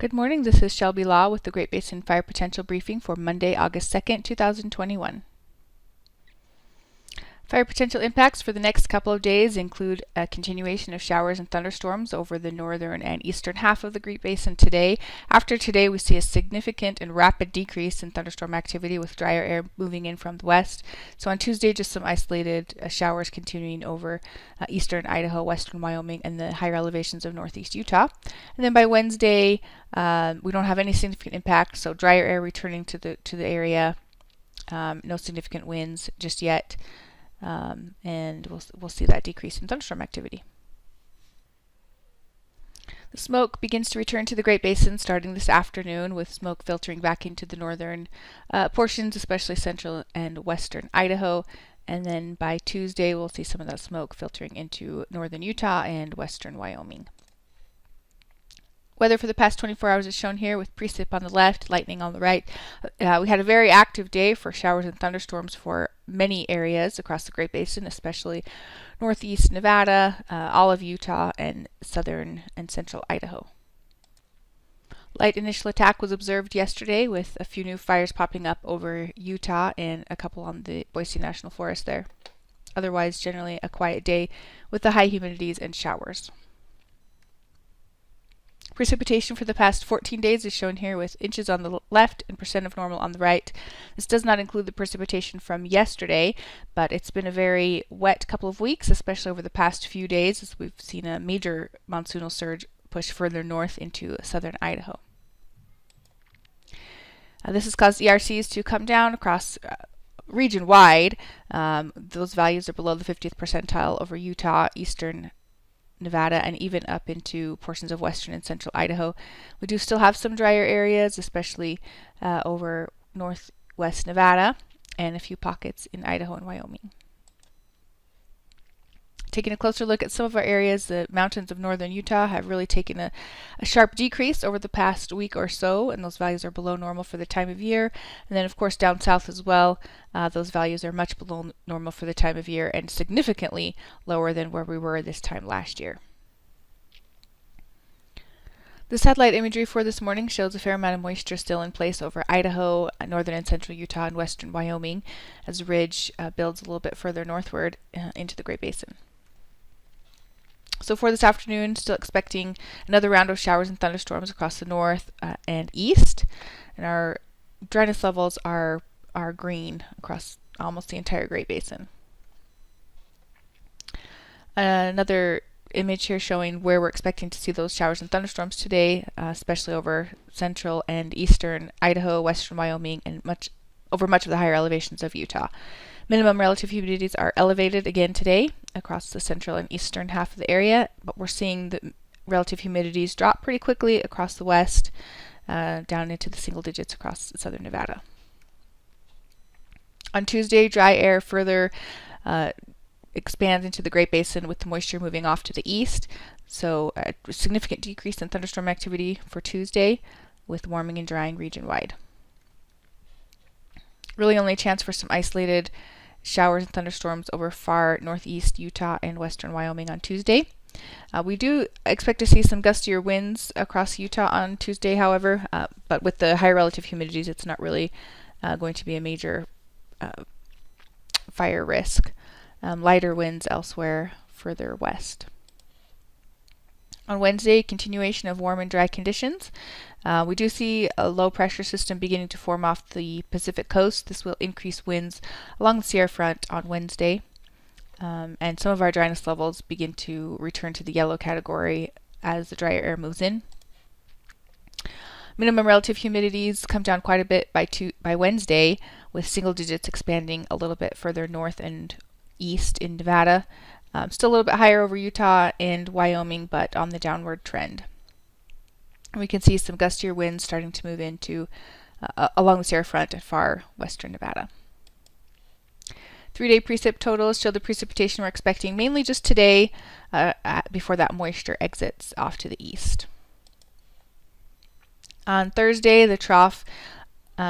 Good morning, this is Shelby Law with the Great Basin Fire Potential Briefing for Monday, August 2nd, 2021. Fire potential impacts for the next couple of days include a continuation of showers and thunderstorms over the northern and eastern half of the Great Basin today. After today, we see a significant and rapid decrease in thunderstorm activity with drier air moving in from the west. So on Tuesday, just some isolated showers continuing over eastern Idaho, western Wyoming, and the higher elevations of northeast Utah. And then by Wednesday, we don't have any significant impact, so drier air returning to the area. No significant winds just yet. And we'll see that decrease in thunderstorm activity. The smoke begins to return to the Great Basin starting this afternoon, with smoke filtering back into the northern portions, especially central and western Idaho. And then by Tuesday, we'll see some of that smoke filtering into northern Utah and western Wyoming. Weather for the past 24 hours is shown here with precip on the left, lightning on the right. We had a very active day for showers and thunderstorms for many areas across the Great Basin, especially northeast Nevada, all of Utah, and southern and central Idaho. Light initial attack was observed yesterday with a few new fires popping up over Utah and a couple on the Basin National Forest there. Otherwise, generally a quiet day with the high humidities and showers. Precipitation for the past 14 days is shown here with inches on the left and percent of normal on the right. This does not include the precipitation from yesterday, but it's been a very wet couple of weeks, especially over the past few days, as we've seen a major monsoonal surge push further north into southern Idaho. This has caused ERCs to come down across region-wide. Those values are below the 50th percentile over Utah, eastern Nevada, and even up into portions of western and central Idaho. We do still have some drier areas, especially over northwest Nevada, and a few pockets in Idaho and Wyoming. Taking a closer look at some of our areas, the mountains of northern Utah have really taken a sharp decrease over the past week or so, and those values are below normal for the time of year. And then, of course, down south as well, those values are much below normal for the time of year and significantly lower than where we were this time last year. The satellite imagery for this morning shows a fair amount of moisture still in place over Idaho, northern and central Utah, and western Wyoming, as the ridge builds a little bit further northward into the Great Basin. So for this afternoon, still expecting another round of showers and thunderstorms across the north and east. And our dryness levels are green across almost the entire Great Basin. Another image here showing where we're expecting to see those showers and thunderstorms today, especially over central and eastern Idaho, western Wyoming, and over much of the higher elevations of Utah. Minimum relative humidities are elevated again today across the central and eastern half of the area, but we're seeing the relative humidities drop pretty quickly across the west, down into the single digits across southern Nevada. On Tuesday, dry air further expands into the Great Basin with the moisture moving off to the east, so a significant decrease in thunderstorm activity for Tuesday with warming and drying region-wide. Really only a chance for some isolated showers and thunderstorms over far northeast Utah and western Wyoming on Tuesday. We do expect to see some gustier winds across Utah on Tuesday, however, but with the higher relative humidities, it's not really going to be a major fire risk. Lighter winds elsewhere further west. On Wednesday, continuation of warm and dry conditions. We do see a low pressure system beginning to form off the Pacific coast. This will increase winds along the Sierra front on Wednesday. And some of our dryness levels begin to return to the yellow category as the drier air moves in. Minimum relative humidities come down quite a bit by Wednesday, with single digits expanding a little bit further north and east in Nevada. Still a little bit higher over Utah and Wyoming, but on the downward trend. We can see some gustier winds starting to move into along the Sierra front at far western Nevada. 3-day precip totals show the precipitation we're expecting mainly just today before that moisture exits off to the east. On Thursday, the trough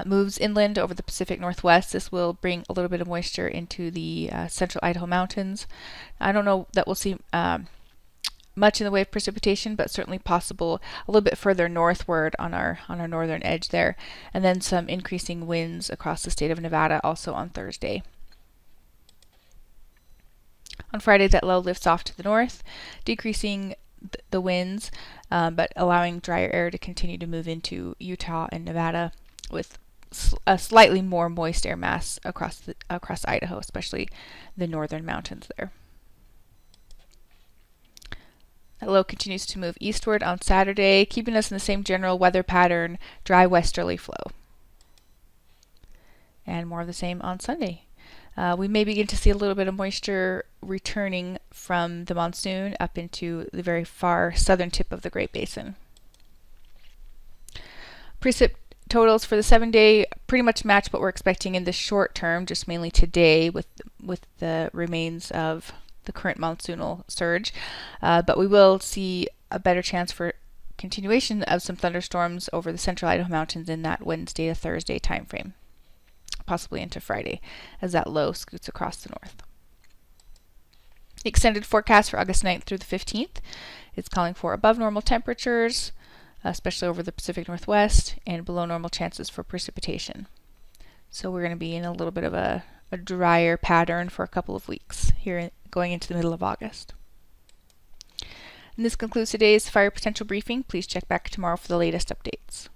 moves inland over the Pacific Northwest. This will bring a little bit of moisture into the central Idaho mountains. I don't know that we'll see much in the way of precipitation, but certainly possible a little bit further northward on our northern edge there. And then some increasing winds across the state of Nevada also on Thursday. On Friday, that low lifts off to the north, decreasing the winds, but allowing drier air to continue to move into Utah and Nevada with a slightly more moist air mass across Idaho, especially the northern mountains there. That low continues to move eastward on Saturday, keeping us in the same general weather pattern, dry westerly flow. And more of the same on Sunday. We may begin to see a little bit of moisture returning from the monsoon up into the very far southern tip of the Great Basin. Precip totals for the 7-day pretty much match what we're expecting in the short term, just mainly today with the remains of the current monsoonal surge, but we will see a better chance for continuation of some thunderstorms over the central Idaho mountains in that Wednesday to Thursday timeframe, possibly into Friday, as that low scoots across the north. The extended forecast for August 9th through the 15th is calling for above normal temperatures, especially over the Pacific Northwest, and below normal chances for precipitation. So we're going to be in a little bit of a drier pattern for a couple of weeks here going into the middle of August. And this concludes today's fire potential briefing. Please check back tomorrow for the latest updates.